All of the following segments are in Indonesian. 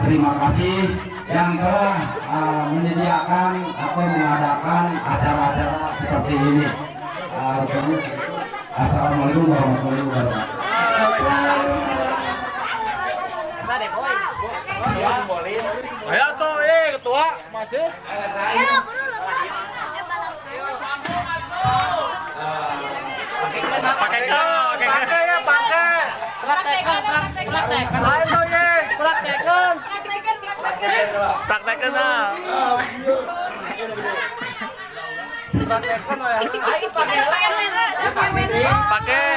terima kasih yang telah menyediakan atau mengadakan acara-acara seperti ini. Assalamualaikum warahmatullahi wabarakatuh. Ayo tuh, ketua masih. Pakai ya, pakai. Praktekan. Lain tuh ye. Praktekan. Praktekan lah. Praktekan ya. Ayo pakai.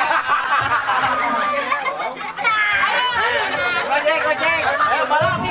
Gojek. Balap.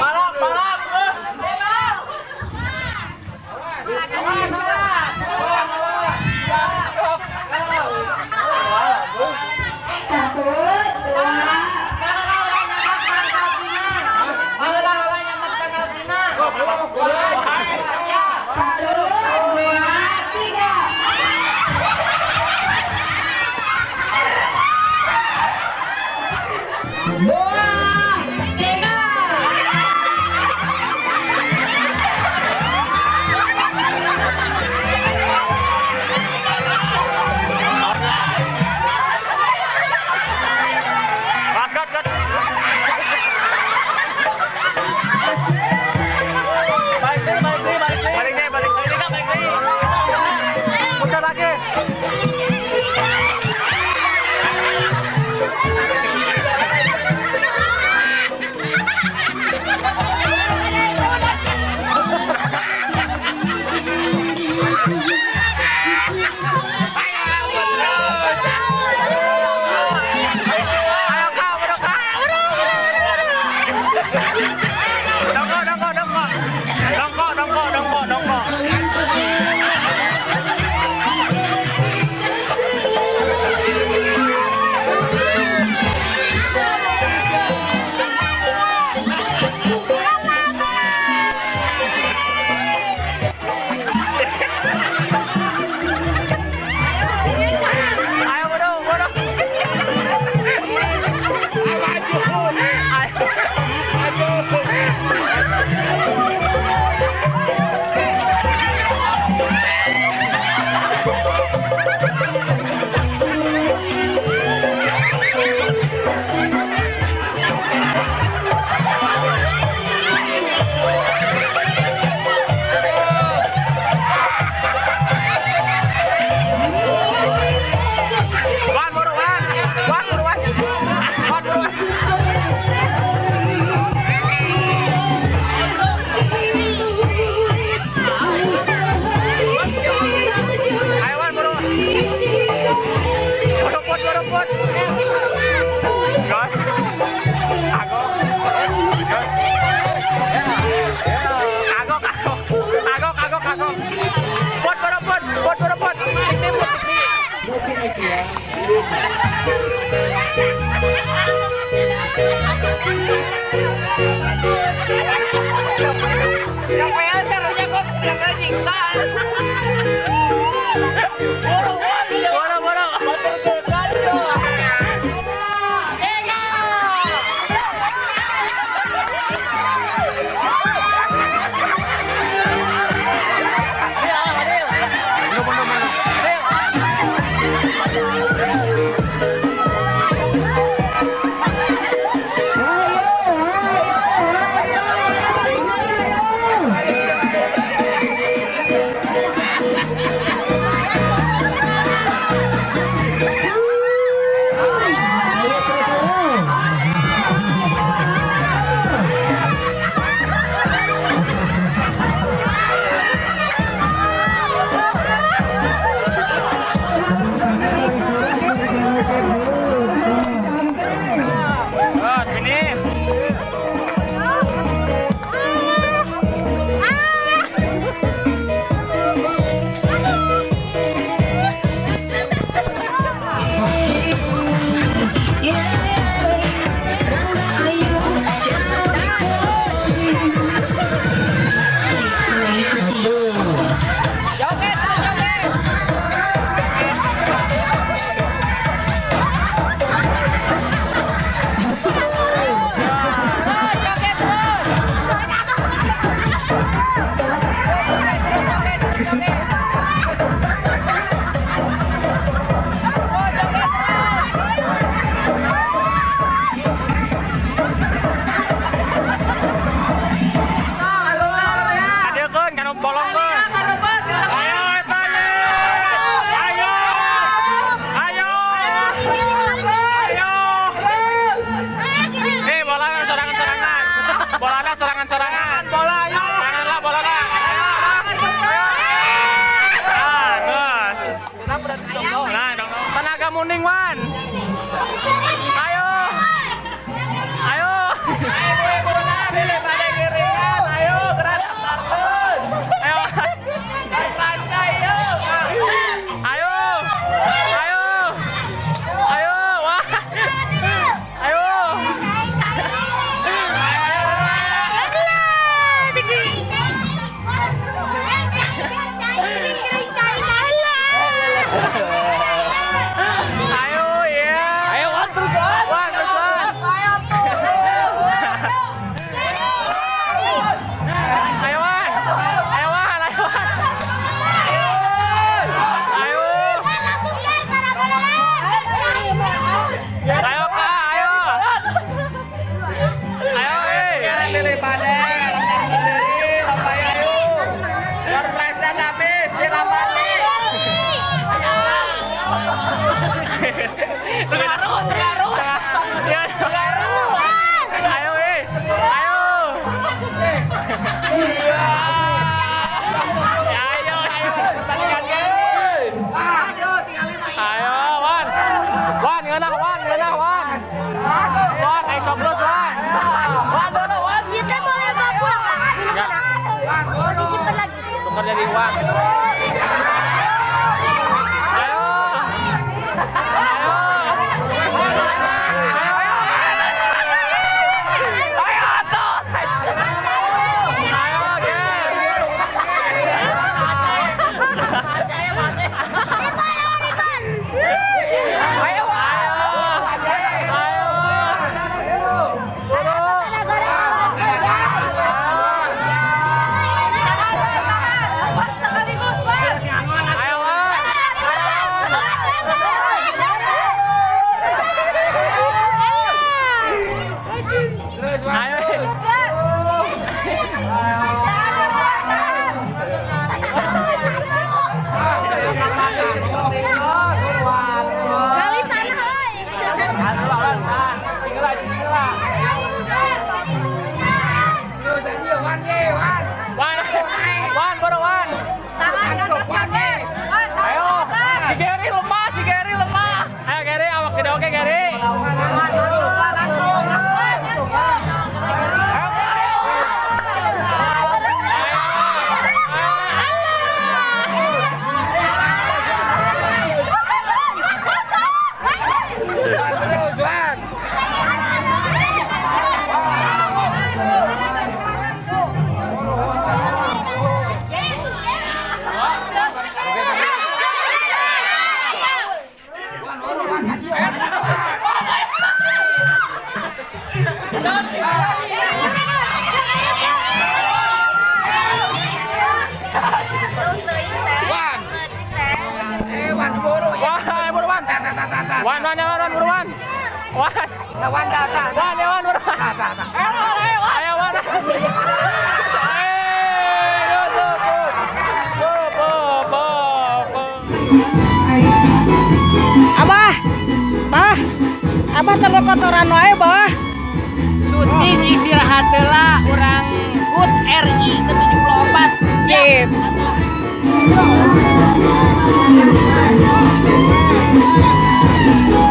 munding Wan. Ayo. Ayo. Ayo gerak startun. Ayo. Surprise-nya ayo. Ayo. Ayo. Ayo. Wah. Ayo. Ayo ya. Ayo Wan terus Wan. Wan terus Wan. Ayo Wan. Ayo Wan. Ayo Wan. Ayo. Ayo Kak, ayo. Ayo Pilih pada rekan berdiri lomba ayo. Surprise-nya habis di Ramani. Garut. Ayo Ayo. Pertandingan guys. Ayo Wan. Wan ngeunah Wan. Wan ayo sobros Wan. Wan dulu Wan. Kita boleh bawa Kak. Mau disimpan lagi. Tukar jadi Wan. Ayo. Ayo. Ayo tuh. Ayo Gen. Ayo. Gali tanah euy. Wan, baru Wan. Tangan ke atas kaki. Ayo, si Gary lemah. Ayo Gary, awak tidak oke Gary. Terus Wan. Wan. Wan buru ya. Wan, baru Wan. Wan, baru Wan. Wan. Wan datang. Wan, baru Wan. Ayo Wan. Abah tengok kotoran wae, Bah. Syuting istirahat heula urang HUT RI ke-74. Sip. Siap.